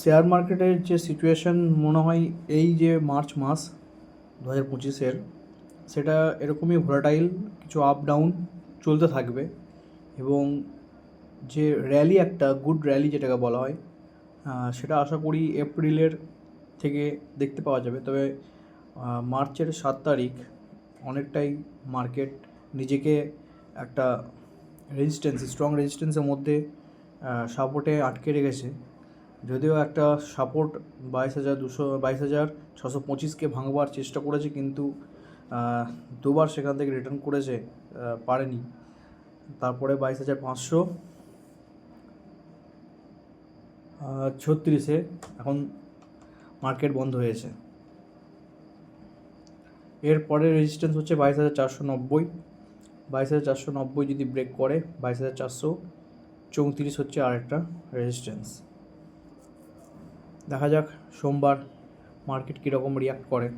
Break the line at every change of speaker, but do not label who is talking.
Share মার্কেটের যে situation মনে হয় এই যে মার্চ মাস 2025-এর, সেটা এরকমই ভোলাটাইল, কিছু আপ ডাউন চলতে থাকবে। এবং যে র্যালি, একটা গুড র্যালি যেটাকে বলা হয়, সেটা আশা করি এপ্রিলের থেকে দেখতে পাওয়া যাবে। তবে মার্চের 7 তারিখ অনেকটাই মার্কেট নিজেকে একটা স্ট্রং রেজিস্ট্যান্সের মধ্যে সাপোর্টে আটকে রেখেছে। যদিও একটা সাপোর্ট 22,625কে ভাঙবার চেষ্টা করেছে, কিন্তু দুবার সেখান থেকে রিটার্ন করেছে, পারেনি। তারপরে 22,536-এ এখন মার্কেট বন্ধ হয়েছে। এরপরে রেজিস্ট্যান্স হচ্ছে 22,490। 22,490 যদি ব্রেক করে 22,434 হচ্ছে আরেকটা রেজিস্ট্যান্স। দেখা যাক সোমবার মার্কেট কীরকম রিয়াক্ট করে।